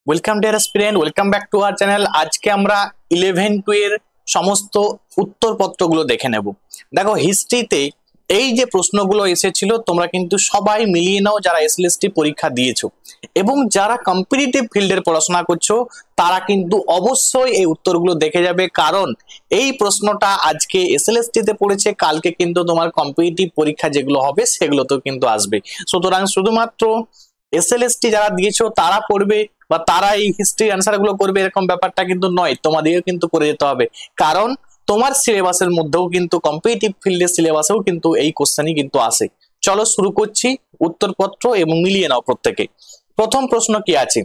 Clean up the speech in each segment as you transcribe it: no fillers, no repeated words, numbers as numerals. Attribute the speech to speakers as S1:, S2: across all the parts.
S1: Welcome dear student, welcome back to our channel. আজকে আমরা 11-2 এর সমস্ত উত্তরপত্রগুলো দেখে নেব। দেখো, হিস্ট্রিতে এই যে প্রশ্নগুলো এসেছিল তোমরা কিন্তু সবাই মিলিয়ে নাও, যারা এসএলএসটি পরীক্ষা দিয়েছো এবং যারা কম্পিটিটিভ ফিল্ডের পড়াশোনা করছো তারা কিন্তু অবশ্যই এই উত্তরগুলো দেখে যাবে, কারণ এই প্রশ্নটা আজকে এসএলএসটি তে পড়েছে, কালকে কিন্তু তোমার কম্পিটিটিভ পরীক্ষা যেগুলো হবে সেগুলোতেও কিন্তু আসবে। সুতরাং শুধুমাত্র এসএলএসটি যারা দিয়েছো তারা পড়বে বা তারা এই হিস্ট্রি অ্যান্সার গুলো করবে এরকম ব্যাপারটা কিন্তু নয়, তোমাদেরও কিন্তু করে যেতে হবে, কারণ তোমার সিলেবাসের মধ্যেও কিন্তু কম্পিটিটিভ ফিল্ডের সিলেবাসেও কিন্তু এই কোশ্চেনই কিন্তু আসে। চলো শুরু করছি উত্তরপত্র এবং মিলিয়ে নাও প্রত্যেকে। প্রথম প্রশ্ন কি আছে,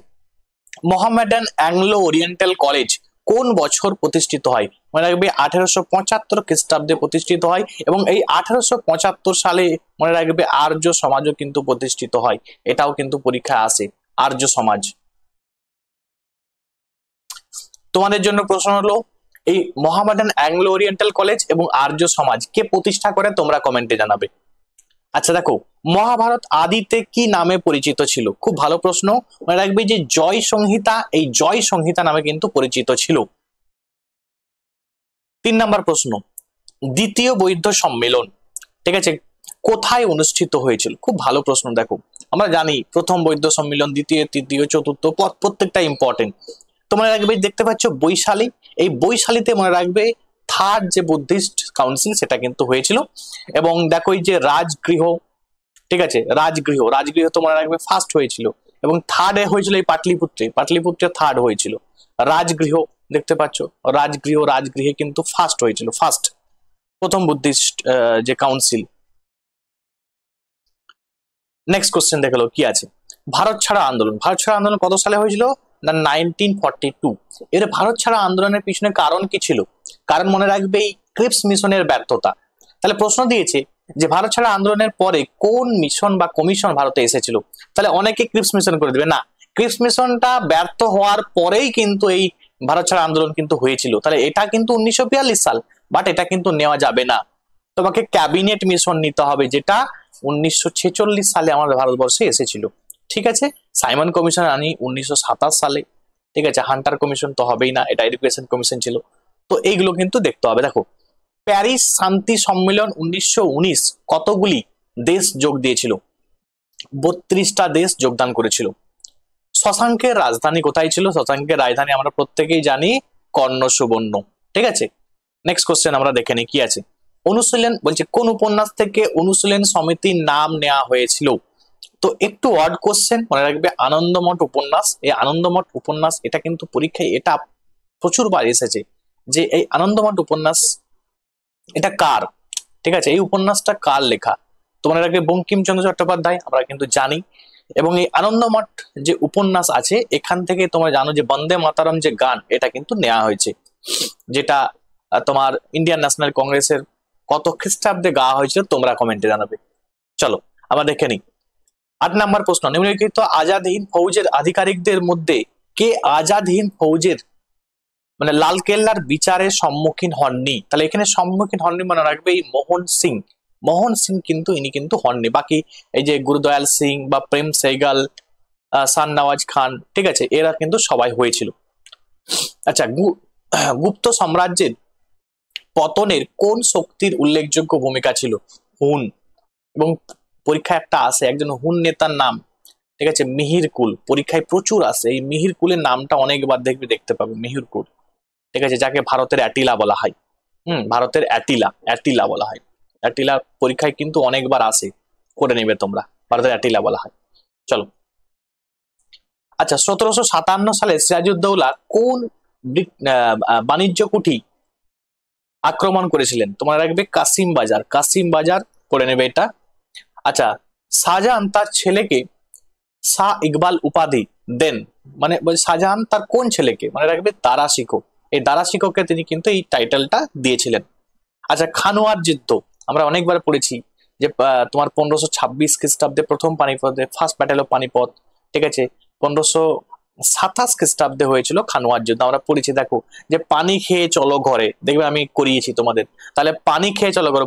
S1: মোহামেডান অ্যাংলো ওরিয়েন্টাল কলেজ কোন বছর প্রতিষ্ঠিত হয়? মনে রাখবে 1875 খ্রিস্টাব্দে প্রতিষ্ঠিত হয় এবং এই 1875 সালে মনে রাখবে আর্য সমাজও কিন্তু প্রতিষ্ঠিত হয়, এটাও কিন্তু পরীক্ষায় আসে। আর্য সমাজ। তোমাদের জন্য প্রশ্ন হলো, এই মোহামেডান অ্যাংলো ওরিয়েন্টাল কলেজ এবং আর্য সমাজ কে প্রতিষ্ঠা করে তোমরা কমেন্টে জানাবে। আচ্ছা দেখো, মহাভারত আদিতে কি নামে পরিচিত ছিল? খুব ভালো প্রশ্ন। মনে রাখবে যে জয় সংহিতা, এই জয় সংহিতা নামে কিন্তু পরিচিত ছিল। 3 নম্বর প্রশ্ন, দ্বিতীয় বৌদ্ধ সম্মেলন, ঠিক আছে, কোথায় অনুষ্ঠিত হয়েছিল? খুব ভালো প্রশ্ন। দেখো, আমরা জানি প্রথম বৌদ্ধ সম্মেলন, দ্বিতীয়, তৃতীয়, চতুর্থ, প্রত্যেকটা ইম্পর্টেন্ট। তোমরা রাখবে, দেখতে পাচ্ছ বৈশালী, এই বৈশালীতে মনে রাখবে থার্ড যে বুদ্ধিস্ট কাউন্সিল সেটা কিন্তু হয়েছিল। এবং দেখো এই যে রাজগৃহ, ঠিক আছে, রাজগৃহ, রাজগৃহ তো মনে রাখবে ফার্স্ট হয়েছিল এবং থার্ড হয়েছিল এই পাটলিপুত্রে, পাটলিপুত্রে থার্ড হয়েছিল। রাজগৃহ দেখতে পাচ্ছ, রাজগৃহ, রাজগৃহে কিন্তু ফার্স্ট হয়েছিল, ফার্স্ট প্রথম বুদ্ধিস্ট যে কাউন্সিল। নেক্সট কোশ্চেন দেখলো কি আছে, ভারত ছাড়া আন্দোলন, ভারত ছাড়া আন্দোলন কত সালে হয়েছিল না 1942। এর ভারত ছাড়া আন্দোলনের পিছনে কারণ কি ছিল? কারণ মনে রাখবে এই ক্রিপস মিশনের ব্যর্থতা। তাহলে প্রশ্ন দিয়েছে যে ভারত ছাড়া আন্দোলনের পরে কোন মিশন বা কমিশন ভারতে এসেছিল, তাহলে অনেকে ক্রিপস মিশন করে দেবে, না, ক্রিপস মিশনটা ব্যর্থ হওয়ার পরেই কিন্তু এই ভারত ছাড়া আন্দোলন কিন্তু হয়েছিল। তাহলে এটা কিন্তু 1942 সাল, বাট এটা কিন্তু নেওয়া যাবে না, তোমাকে ক্যাবিনেট মিশন নিতে হবে, যেটা 1946 সালে আমাদের ভারতবর্ষে এসেছিল। ঠিক আছে, সাইমন কমিশন আনি 1927 সালে। ঠিক আছে, হান্টার কমিশন তো হবেই না, এটা এডুকেশন কমিশন ছিল। তো এইগুলো কিন্তু দেখতে হবে। দেখো, প্যারিস শান্তি সম্মেলন 1919 কতগুলি দেশ যোগ দিয়েছিল? 32টা দেশ যোগদান করেছিল। শশাঙ্কের রাজধানী কোথায় ছিল? শশাঙ্কের রাজধানী আমরা প্রত্যেকেই জানি কর্ণ সুবর্ণ। ঠিক আছে, নেক্সট কোশ্চেন আমরা দেখে নিই কি আছে। অনুশীলন বলছে কোন উপন্যাস থেকে অনুশীলন সমিতির নাম নেওয়া হয়েছিল? তো একটু ওয়ার্ড কোশ্চেন, মনে রাখবে আনন্দমঠ উপন্যাস। এই আনন্দমঠ উপন্যাস এটা কিন্তু পরীক্ষায় এটা প্রচুরবার এসেছে যে এই আনন্দমঠ উপন্যাস এটা কার। ঠিক আছে, এই উপন্যাসটা কার লেখা? তোমার রাখবে বঙ্কিমচন্দ্র চট্টোপাধ্যায়, আমরা কিন্তু জানি। এবং এই আনন্দমঠ যে উপন্যাস আছে এখান থেকে তোমরা জানো যে বন্দে মাতারম যে গান এটা কিন্তু নেওয়া হয়েছে, যেটা তোমার ইন্ডিয়ান ন্যাশনাল কংগ্রেসের কত খ্রিস্টাব্দে গাওয়া হয়েছিল তোমরা কমেন্টে জানাবে। চলো আমরা দেখে নিই। 8 নম্বর প্রশ্ন, নিম্নলিখিত আজাদ হিন্দ ফৌজের আধিকারিকদের মধ্যে কে আজাদ হিন্দ ফৌজের মানে লালকেল্লার বিচারের সম্মুখীন হননি? তাহলে এখানে সম্মুখীন হননি মনে রাখবে এই মোহন সিং। মোহন সিং কিন্তু ইনি কিন্তু হননি, বাকি এই যে গুরুদয়াল সিং বা প্রেম সেগাল, শাহনওয়াজ খান, ঠিক আছে, এরা কিন্তু সবাই হয়েছিল। আচ্ছা, গুপ্ত সাম্রাজ্যের পতনের কোন শক্তির উল্লেখযোগ্য ভূমিকা ছিল? হুন। এবং পরীক্ষা একটা আসে একজন হুন নেতার নাম, ঠিক আছে, মিহিরকুল, পরীক্ষায় প্রচুর আসে, এই মিহিরকুলের নামটা অনেকবার দেখতে পাবে, মিহিরকুল, ঠিক আছে, যাকে ভারতের অ্যাটিলা বলা হয়। ভারতের অ্যাটিলা, অ্যাটিলা বলা হয়। অ্যাটিলা পরীক্ষায় কিন্তু অনেকবার আসে, করে নেবে তোমরা, ভারতের অ্যাটিলা বলা হয়। চলো, আচ্ছা, 1757 সালে সিরাজউদ্দৌলা কোন বাণিজ্য কুঠি আক্রমণ করেছিলেন? তোমরা রাখবে কাসিম বাজার, কাসিম বাজার করে নেবে এটা। আচ্ছা, শাহজাহান তার ছেলেকে শাহ ইকবাল উপাধি দেন, মানে শাহজাহান তার কোন ছেলেকে? মানে রাখবে দারা শিখো, এই দারা শিখোকে তিনি কিন্তু এই টাইটেলটা দিয়েছিলেন। আচ্ছা, খানোয়ার যুদ্ধ আমরা অনেকবার পড়েছি যে তোমার 1526 খ্রিস্টাব্দে প্রথম পানিপথে, ফার্স্ট ব্যাটেল অফ পানিপথ, ঠিক আছে, 1527 খ্রিস্টাব্দে হয়েছিল খানোয়ার যুদ্ধ, আমরা পড়েছি। দেখো যে পানি খেয়ে চলো ঘরে, দেখবে আমি করিয়েছি তোমাদের। তাহলে পানি খেয়ে চলো ঘরে,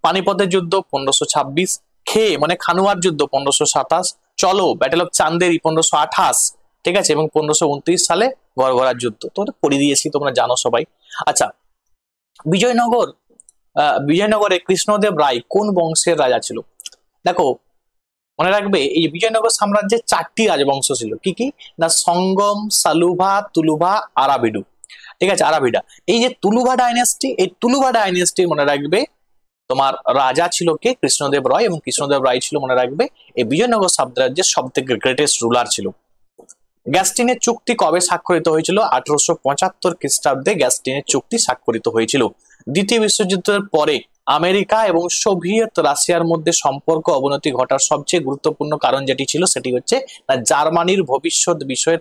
S1: পানিপথের যুদ্ধ 1526, খেয়ে মানে খানোয়ার যুদ্ধ 1527, চলো ব্যাটেল অফ চান্দেরি 1528, ঠিক আছে, এবং 1529 সালে গড়গড়ার যুদ্ধ, তোমাদের পড়ে দিয়েছি, তোমরা জানো সবাই। আচ্ছা, বিজয়নগর বিজয়নগরে কৃষ্ণদেব রায় কোন বংশের রাজা ছিল? দেখো, মনে রাখবে এই বিজয়নগর সাম্রাজ্যের 4টি রাজবংশ ছিল। কি কি না, সঙ্গম, সালুভা, তুলুভা, আরাবিডু। ঠিক আছে, আরাবিডা। এই যে তুলুভা ডাইনেস্টি, এই তুলুভা ডাইনেস্টি মনে রাখবে তোমার রাজা ছিল কে? কৃষ্ণদেব রায়, এবং কৃষ্ণদেব রায় ছিল মনে রাখবে এই বিজয়নগর সাম্রাজ্যের সব থেকে গ্রেটেস্ট রুলার ছিল। গ্যাস্টিনের চুক্তি কবে স্বাক্ষরিত হয়েছিল? 1875 খ্রিস্টাব্দে গ্যাস্টিনের চুক্তি স্বাক্ষরিত হয়েছিল। দ্বিতীয় বিশ্বযুদ্ধের পরে আমেরিকা এবং সোভিয়েত রাশিয়ার মধ্যে সম্পর্ক অবনতি ঘটার সবচেয়ে গুরুত্বপূর্ণ কারণ যেটি ছিল সেটি হচ্ছে জার্মানির ভবিষ্যৎ বিষয়ে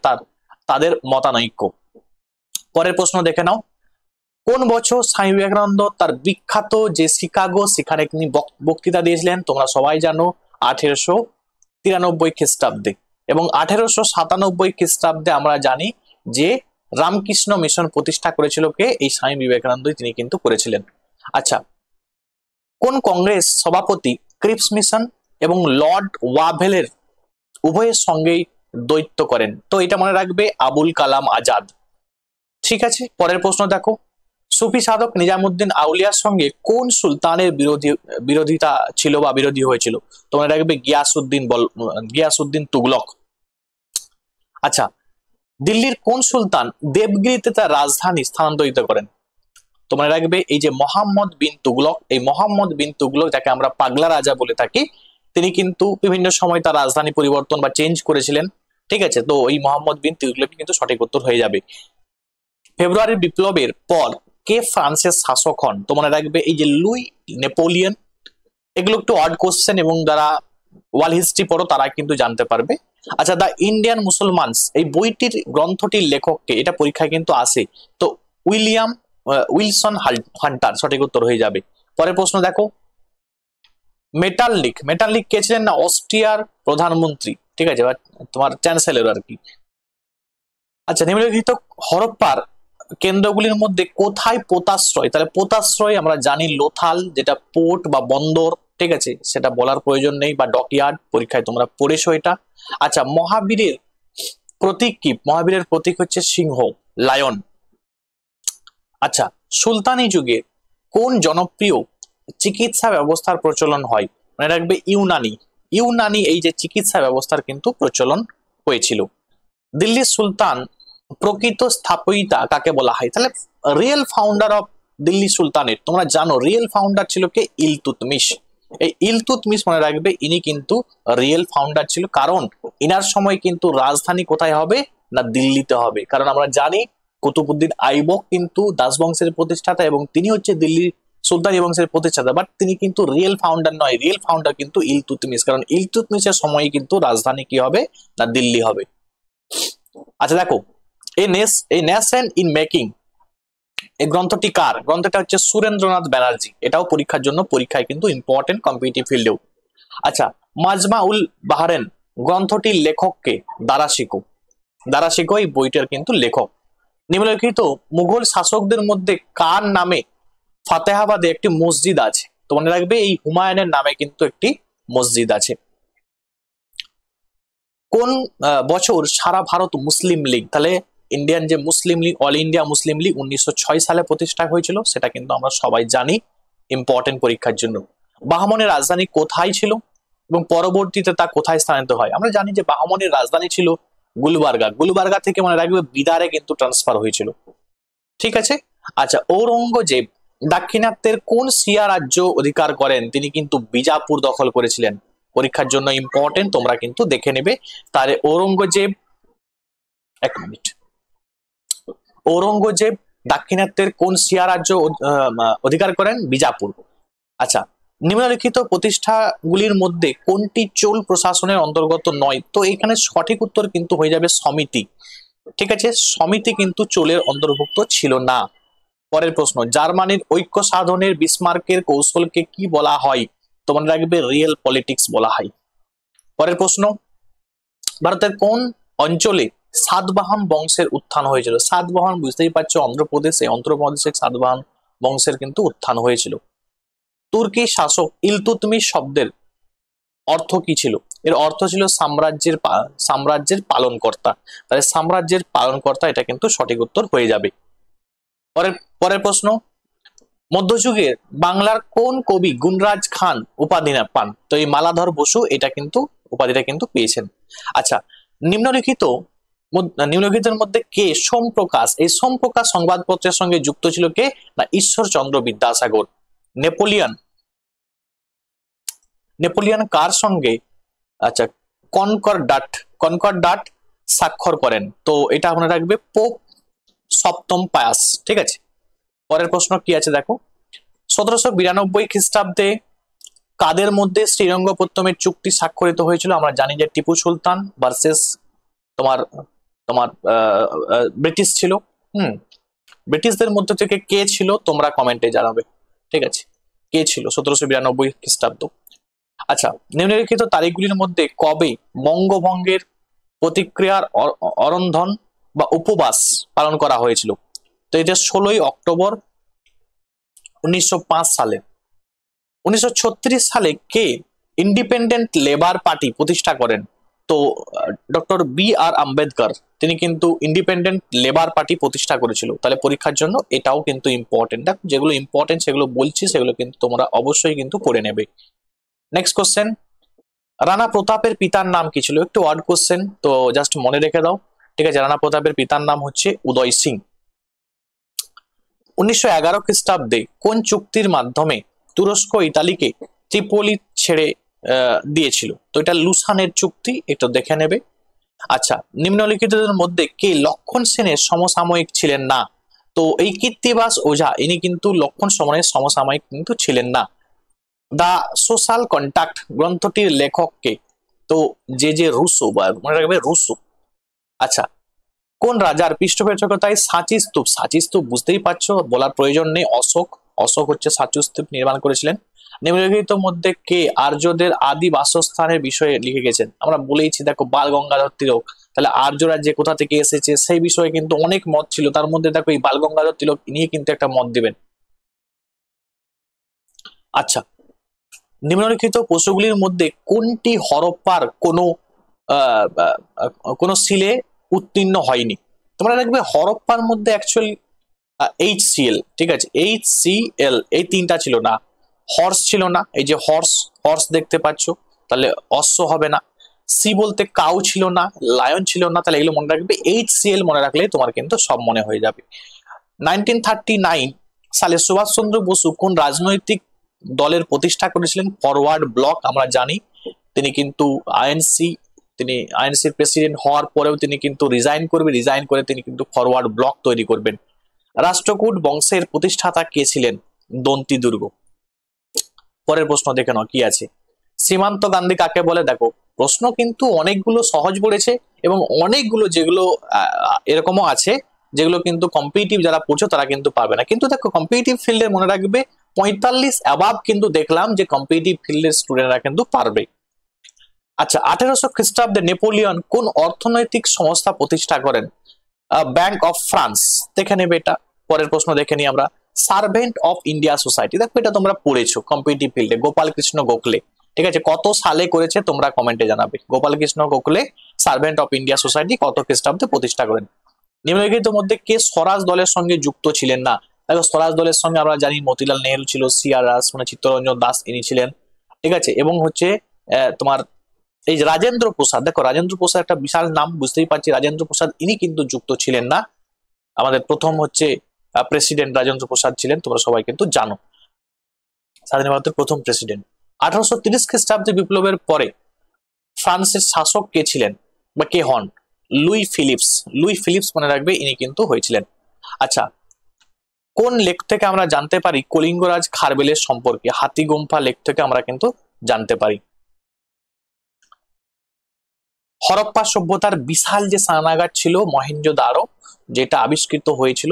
S1: তাদের মতানৈক্য। পরের প্রশ্ন দেখে নাও, কোন বছর স্বামী বিবেকানন্দ তার বিখ্যাত যে শিকাগো, সেখানে তিনি বক্তৃতা দিয়েছিলেন? তোমরা সবাই জানো 1893 খ্রিস্টাব্দে। এবং 1897 খ্রিস্টাব্দে আমরা জানি যে রামকৃষ্ণ মিশন প্রতিষ্ঠা করেছিল কে? এই স্বামী বিবেকানন্দ তিনি কিন্তু করেছিলেন। আচ্ছা, কোন কংগ্রেস সভাপতি ক্রিপস মিশন এবং লর্ড ওয়াভেলের উভয়ের সঙ্গেই দ্বৈত করেন? তো এটা মনে রাখবে আবুল কালাম আজাদ। ঠিক আছে, পরের প্রশ্ন দেখো, সুফি সাধক নিজামুদ্দিন আউলিয়ার সঙ্গে কোন সুলতানের বিরোধিতা ছিল বা বিরোধী হয়েছিল? তোমরা রাখবে গিয়াসউদ্দিন তুগলক। আচ্ছা, দিল্লির কোন সুলতান দেবগিরিতে তার রাজধানী স্থানান্তরিত করেন? তোমরা রাখবে এই যে মোহাম্মদ বিন তুগলক, এই মোহাম্মদ বিন তুগলক যাকে আমরা পাগলা রাজা বলে থাকি, তিনি কিন্তু বিভিন্ন সময় তার রাজধানী পরিবর্তন বা চেঞ্জ করেছিলেন। ঠিক আছে, তো এই মোহাম্মদ বিন তুগলক কিন্তু সঠিক উত্তর হয়ে যাবে। ফেব্রুয়ারি বিপ্লবের পর কে ফ্রান্সের শাসক হন? তোমরা রাখবে এই যে লুই নেপোলিয়ন। এগুলো একটু অড কোশ্চেন, এবং যারা ওয়ার্ল্ড হিস্ট্রি পড়ো তারা কিন্তু জানতে পারবে। আচ্ছা, দ্য ইন্ডিয়ান মুসলমানস এই বইটির গ্রন্থটির লেখককে? এটা পরীক্ষায় কিন্তু আসে, তো উইলসন হান্টার সঠিক উত্তর হয়ে যাবে। পরের প্রশ্ন দেখো, মেটারলিক কে ছিলেন? না অস্ট্রিয়ার প্রধানমন্ত্রী। ঠিক আছে, তোমার চ্যান্সেলর আর কি। আচ্ছা, নিম্নলিখিত হরপ্পার কেন্দ্রগুলির মধ্যে কোথায় পোতাশ্রয়? তাহলে পোতাশ্রয় আমরা জানি লোথাল, যেটা পোর্ট বা বন্দর। ঠিক আছে, সেটা বলার প্রয়োজন নেই, বা ডকইয়ার্ড, পরীক্ষায় তোমরা পড়েছো এটা। আচ্ছা, মহাবীরের প্রতীক কি? মহাবীরের প্রতীক হচ্ছে সিংহ, লায়ন। আচ্ছা, সুলতানি যুগে কোন জনপ্রিয় চিকিৎসা ব্যবস্থার প্রচলন হয়? মনে রাখবে ইউনানি এই যে চিকিৎসা ব্যবস্থার কিন্তু প্রচলন হয়েছিল। দিল্লির সুলতান প্রকৃত স্থাপত্যিতা কাকে বলা হয়? তাহলে রিয়েল ফাউন্ডার অফ দিল্লি সুলতানের তোমরা জানো রিয়েল ফাউন্ডার ছিল কে? ইলতুৎমিশ। এই ইলতুৎমিশ মনে রাখবে ইনি কিন্তু রিয়েল ফাউন্ডার ছিল, কারণ ইনার সময় কিন্তু রাজধানী কোথায় হবে? না দিল্লিতে হবে। কারণ আমরা জানি কুতুবউদ্দিন আইবক কিন্তু দাস বংশের প্রতিষ্ঠাতা, এবং তিনি হচ্ছে দিল্লির সুলতানি বংশের প্রতিষ্ঠাতা, বাট তিনি কিন্তু রিয়েল ফাউন্ডার নয়। রিয়েল ফাউন্ডার কিন্তু ইলতুৎমিশ, কারণ ইলতুৎমিশের সময় কিন্তু রাজধানী কি হবে? না দিল্লি হবে। আচ্ছা দেখো, এই নেশন ইন মেকিং এই গ্রন্থটি কার? গ্রন্থটা হচ্ছে সুরেন্দ্রনাথ ব্যানার্জি। এটাও পরীক্ষায় কিন্তু ইম্পর্টেন্ট, কম্পিটিটিভ ফিল্ডেও। আচ্ছা, মাজমা উল বাহারেন গ্রন্থটির লেখককে? দারাশিকো এই বইটার কিন্তু লেখক। নিম্নলিখিত মুঘল শাসকদের মধ্যে কার নামে ফাতেহাবাদে একটি মসজিদ আছে? তো মনে রাখবে এই হুমায়ুনের নামে কিন্তু একটি মসজিদ আছে। কোন বছর সারা ভারত মুসলিম লীগ? তাহলে ইন্ডিয়ান যে Muslim League, all India Muslim League 1906 সালে প্রতিষ্ঠা হয়েছিল, সেটা কিন্তু আমরা সবাই জানি, ইম্পর্টেন্ট পরীক্ষার জন্য। বাহমনের রাজধানী কোথায় ছিল এবং পরবর্তীতে তা কোথায় স্থানান্তরিত হয়? আমরা জানি যে বাহমনের রাজধানী ছিল গুলবার্গা থেকে মনে রাখবে বিদারে কিন্তু ট্রান্সফার হয়েছিল। ঠিক আছে। আচ্ছা, ঔরঙ্গজেব দাক্ষিণাত্যের কোন শিয়া রাজ্য অধিকার করেন? তিনি কিন্তু বিজাপুর দখল করেছিলেন। পরীক্ষার জন্য ইম্পর্টেন্ট, তোমরা কিন্তু দেখে নেবে। তাহলে ঔরঙ্গজেব দাক্ষিণাত্যের কোন শিয়া রাজ্য অধিকার করেন? বিজাপুর। আচ্ছা, নিম্নলিখিত প্রতিষ্ঠাগুলির মধ্যে কোনটি চোল প্রশাসনের অন্তর্গত নয়? তো এখানে সঠিক উত্তর কিন্তু হয়ে যাবে সমিতি। ঠিক আছে, সমিতি কিন্তু চোলের অন্তর্ভুক্ত ছিল না। পরের প্রশ্ন, জার্মানির ঐক্য সাধনের বিসমার্কের কৌশলকে কি বলা হয়? তোমরা রাখবে রিয়েল পলিটিক্স বলা হয়। পরের প্রশ্ন, ভারতের কোন অঞ্চলে সাতবাহন বংশের উত্থান হয়েছিল? সাতবাহন বুঝতেই পারছো অন্ধ্রপ্রদেশে সাতবাহন বংশের কিন্তু উত্থান হয়েছিল। তুর্কি শাসক ইলতুৎমিশ শব্দের অর্থ কি ছিল? এর অর্থ ছিল সাম্রাজ্যের পালনকর্তা। তাহলে সাম্রাজ্যের পালনকর্তা এটা কিন্তু সঠিক উত্তর হয়ে যাবে। পরের পরের প্রশ্ন, মধ্যযুগের বাংলার কোন কবি গুণরাজ খান উপাধি পান? তো এই মালাধর বসু এটা কিন্তু উপাধিটা কিন্তু পেয়েছেন। আচ্ছা, নিম্নলিখিতের মধ্যে কে সোমপ্রকাশ, এই সোমপ্রকাশ সংবাদপত্রের সঙ্গে যুক্ত ছিল কে? না ঈশ্বরচন্দ্র বিদ্যাসাগর। নেপোলিয়ন কার সঙ্গে আচ্ছা কনকর্ডাট স্বাক্ষর করেন? তো এটা মনে রাখবে পোপ সপ্তম পায়াস। ঠিক আছে, পরের প্রশ্ন কি আছে দেখো, 1792 খ্রিস্টাব্দে কাদের মধ্যে শ্রীরঙ্গপত্তমের চুক্তি স্বাক্ষরিত হয়েছিল? আমরা জানি যে টিপু সুলতান ভার্সেস তোমার তোমার ব্রিটিশ ছিল। ব্রিটিশদের মধ্যে থেকে কে ছিল তোমরা কমেন্টে জানাবে। ঠিক আছে, কে ছিল 1792 খ্রিস্টাব্দ? আচ্ছা, নিম্নলিখিত তারিখগুলির মধ্যে কবে বঙ্গভঙ্গের প্রতিক্রিয়ার অরন্ধন বা উপবাস পালন করা হয়েছিল? তো এটা 16ই অক্টোবর 1905 সালে। 1936 সালে কে ইন্ডিপেন্ডেন্ট লেবার পার্টি প্রতিষ্ঠা করেন? তো ডক্টর বি.আর. আম্বেদকর তিনি কিন্তু ইন্ডিপেন্ডেন্ট লেবার পার্টি প্রতিষ্ঠা করেছিল। তাহলে পরীক্ষার জন্য এটাও কিন্তু ইম্পর্টেন্ট। যেগুলো ইম্পর্টেন্ট সেগুলো বলছি, সেগুলো কিন্তু তোমরা অবশ্যই কিন্তু পড়ে নেবে। নেক্সট কোশ্চেন, রানা প্রতাপের পিতার নাম কি ছিল? একটু ওয়ার্ড কোশ্চেন, তো জাস্ট মনে রেখে দাও। ঠিক আছে, রানা প্রতাপের পিতার নাম হচ্ছে উদয় সিং। 1911 খ্রিস্টাব্দে কোন চুক্তির মাধ্যমে তুরস্ক ইতালিকে ত্রিপোলি ছেড়ে দিয়েছিল? তো এটা লুসানের চুক্তি, একটু দেখে নেবে। আচ্ছা, নিম্নলিখিতদের মধ্যে কে লক্ষণ সেনের সমসাময়িক ছিলেন না? তো এই কীর্তিবাস ওঝা ইনি কিন্তু লক্ষণ সেনের সমসাময়িক কিন্তু ছিলেন না। দা সোশ্যাল কন্ট্যাক্ট গ্রন্থটির লেখককে? তো যে রুসো, বা মনে রাখবে রুসো। আচ্ছা, কোন রাজার পৃষ্ঠপোষকতায় সাঁচি স্তূপ বুঝতেই পারছো, বলার প্রয়োজন নেই, অশোক হচ্ছে সাঁচি স্তূপ নির্মাণ করেছিলেন। নিম্নলিখিত মধ্যে কে আর্যদের আদি বাসস্থানের বিষয়ে লিখে গেছেন? আমরা বলেইছি দেখো বাল গঙ্গাধর তিলক। তাহলে আর্যরা যে কোথা থেকে এসেছে সেই বিষয়ে কিন্তু অনেক মত ছিল, তার মধ্যে দেখো এই বাল গঙ্গাধর তিলক নিয়ে কিন্তু একটা মত দিবেন। আচ্ছা, নিম্নলিখিত পশুগুলির মধ্যে কোনটি হরপ্পার কোনো সিলে উত্তীর্ণ হয়নি? তোমরা দেখবে হরপ্পার মধ্যে অ্যাকচুয়ালি HCl, ঠিক আছে, HCl এই তিনটা ছিল না। হর্স ছিল না, এই যে হর্স দেখতে পাচ্ছ, তাহলে অশ্ব হবে না। সি বলতে কাউ ছিল না, লায়ন ছিল না, তাহলে এগুলো মনে রাখবে। HCl মনে রাখলে তোমার কিন্তু সব মনে হয়ে যাবে। 1939 সালে সুভাষচন্দ্র বসু কোন রাজনৈতিক দলের প্রতিষ্ঠা করেছিলেন? Forward block. আমরা জানি তিনি কিন্তু আইএনসির প্রেসিডেন্ট হওয়ার পরেও তিনি কিন্তু রিজাইন করে তিনি কিন্তু ফরওয়ার্ড ব্লক তৈরি করবেন। রাষ্ট্রকূট বংশের প্রতিষ্ঠাতা কে ছিলেন? দন্তি দুর্গ। পরের প্রশ্ন দেখে নাও কি আছে, সীমান্ত গান্ধী কাকে বলে? দেখো প্রশ্ন কিন্তু অনেকগুলো সহজ পড়েছে এবং অনেকগুলো যেগুলো এরকমও আছে যেগুলো কিন্তু কম্পিটিটিভ যারা পড়ছো তারা কিন্তু পাবে না। কিন্তু দেখো কম্পিটিটিভ ফিল্ডের মনে রাখবে 45 অ্যাবাভ কিন্তু দেখলাম যে কম্পিটিটিভ ফিল্ডের স্টুডেন্টরা কিন্তু পারবে। আচ্ছা, 1800 খ্রিস্টাব্দে নেপোলিয়ন কোন অর্থনৈতিক সংস্থা প্রতিষ্ঠা করেন? Bank of France. দেখে নেবে এটা। পরের প্রশ্ন দেখে নিই আমরা, সার্ভেন্ট অফ ইন্ডিয়া সোসাইটি। দেখো এটা তোমরা পড়েছো কম্পিটিটিভ ফিল্ডে, গোপাল কৃষ্ণ গোখলে। ঠিক আছে, কত সালে করেছে তোমরা কমেন্টে জানাবে। Gopal Krishna Gokhale servant of India society কত খ্রিস্টাব্দে প্রতিষ্ঠা করেন? নিম্নলিখিত মধ্যে কে স্বরাজ দলের সঙ্গে যুক্ত ছিলেন না? দেখো স্বরাজ দলের সঙ্গে আমরা জানি মতিলাল নেহেরু ছিল, CR রাস মানে চিত্তরঞ্জন দাস ইনি ছিলেন। ঠিক আছে, এবং হচ্ছে তোমার এই যে রাজেন্দ্র প্রসাদ, দেখো রাজেন্দ্র প্রসাদ একটা বিশাল নাম, বুঝতেই পারছি রাজেন্দ্র প্রসাদ ইনি কিন্তু যুক্ত ছিলেন না। আমাদের প্রথম হচ্ছে প্রেসিডেন্ট রাজেন্দ্র প্রসাদ ছিলেন, তোমরা সবাই কিন্তু জানো, স্বাধীন ভারতের প্রথম প্রেসিডেন্ট। 1830 খ্রিস্টাব্দে বিপ্লবের পরে ফ্রান্সের শাসক কে ছিলেন বা কে হন? লুই ফিলিপস মনে রাখবে, ইনি কিন্তু হয়েছিলেন। আচ্ছা, কোন লেখ থেকে আমরা জানতে পারি কলিঙ্গরাজ খারবেলের সম্পর্কে? হাতিগুম্ফা লেখ থেকে আমরা কিন্তু জানতে পারি। হরপ্পা সভ্যতার বিশাল যে স্নানাগার ছিল মহেঞ্জোদারো, যেটা আবিষ্কৃত হয়েছিল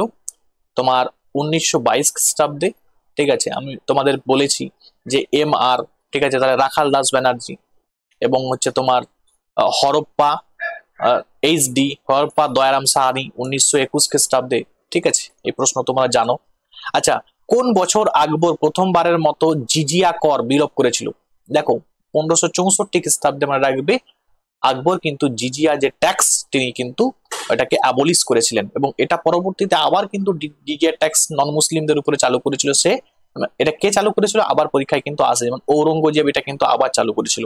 S1: তোমার 1922 খ্রিস্টাব্দে। ঠিক আছে, আমি তোমাদের বলেছি যে MR, ঠিক আছে, তাহলে রাখাল দাস ব্যানার্জি, এবং হচ্ছে তোমার হরপ্পা হরপ্পা দয়ারাম সাহানি 1921 খ্রিস্টাব্দে। ঠিক আছে, এই প্রশ্ন তোমরা জানো। আচ্ছা, কোন বছর আকবর প্রথমবারের মতো জিজিয়া কর বিলোপ করেছিল? দেখো 1564 খ্রিস্টাব্দে মনে রাখবে আকবর কিন্তু জিজিয়া যে ট্যাক্স তিনি কিন্তু এটাকে অ্যাবলিশ করেছিলেন, এবং এটা পরবর্তীতে আবার কিন্তু জিজিয়া ট্যাক্স নন মুসলিমদের উপরে চালু করেছিল সে। এটা কে চালু করেছিল আবার পরীক্ষায় কিন্তু আসে, যেমন ঔরঙ্গজেব এটা কিন্তু আবার চালু করেছিল,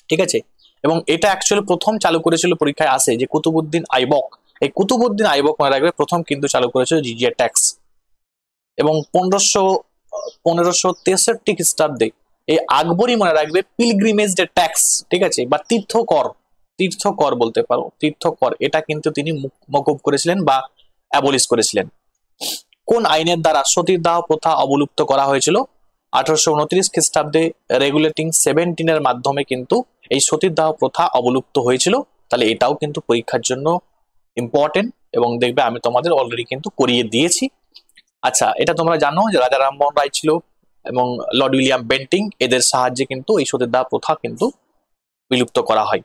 S1: ঠিক আছে। এবং এটা অ্যাকচুয়ালি প্রথম চালু করেছিল পরীক্ষায় আসে যে কুতুবউদ্দিন আইবক, এই কুতুবউদ্দিন আইবক মনে রাখবে প্রথম কিন্তু চালু করেছিল জিজিয়া ট্যাক্স। এবং 1563 খ্রিস্টাব্দে এই আকবরই মনে রাখবে পিলগ্রিমেজ যে ট্যাক্স, ঠিক আছে, বা তীর্থকর বলতে পারো, তীর্থকর, এটা কিন্তু তিনি মকুব করেছিলেন বা অ্যাবলিশ করেছিলেন। কোন আইনের দ্বারা সতীদাহ প্রথা অবলুপ্ত করা হয়েছিল? 1829 খ্রিস্টাব্দে রেগুলেটিং 17 এর মাধ্যমে কিন্তু এই সতীদাহ প্রথা অবলুপ্ত হয়েছিল। তাহলে এটাও কিন্তু পরীক্ষার জন্য ইম্পর্টেন্ট, এবং দেখবে আমি তোমাদের অলরেডি কিন্তু করিয়ে দিয়েছি। আচ্ছা, এটা তোমরা জানো যে রাজা রামমোহন রায় ছিল এবং লর্ড উইলিয়াম বেন্টিং, এদের সাহায্যে কিন্তু এই সতীদাহ প্রথা কিন্তু বিলুপ্ত করা হয়।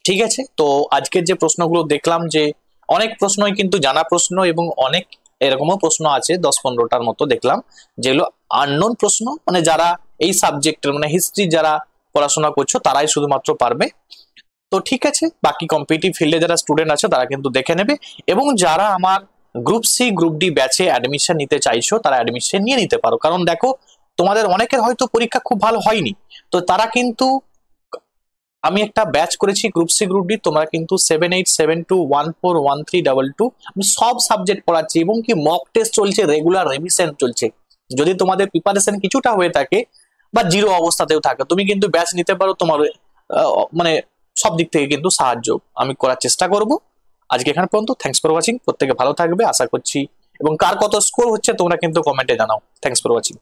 S1: ঠিক আছে, তো আজকের যে প্রশ্নগুলো দেখলাম যে অনেক প্রশ্নই কিন্তু জানা প্রশ্ন, এবং অনেক এরকমও প্রশ্ন আছে 10-15টার মতো দেখলাম যেগুলো আননোন প্রশ্ন, মানে যারা এই সাবজেক্টের মানে হিস্ট্রি যারা পড়াশোনা করছো তারাই শুধুমাত্র পারবে। তো ঠিক আছে, বাকি কম্পিটিটিভ ফিল্ডে যারা স্টুডেন্ট আছে তারা কিন্তু দেখে নেবে, এবং যারা আমার গ্রুপ সি গ্রুপ ডি ব্যাচে অ্যাডমিশন নিতে চাইছো তারা অ্যাডমিশন নিয়ে নিতে পারো। কারণ দেখো, তোমাদের অনেকের হয়তো পরীক্ষা খুব ভালো হয়নি, তো তারা কিন্তু, আমি একটা ব্যাচ করেছি গ্রুপ সি গ্রুপ ডি, তোমরা কিন্তু 7872141322 আমি সব সাবজেক্ট পড়াচ্ছি, এবং কি মক টেস্ট চলছে, রেগুলার রিভিশন চলছে। যদি তোমাদের প্রিপারেশন কিছুটা হয়ে থাকে বা জিরো অবস্থাতেও থাকে, তুমি কিন্তু ব্যাচ নিতে পারো, তোমার মানে সব দিক থেকে কিন্তু সাহায্য আমি করার চেষ্টা করব। আজকে এখানে পর্যন্ত, থ্যাঙ্কস ফর ওয়াচিং, প্রত্যেকে ভালো থাকবে আশা করছি, এবং কার কত স্কোর হচ্ছে তোমরা কিন্তু কমেন্টে জানাও। Thanks for watching.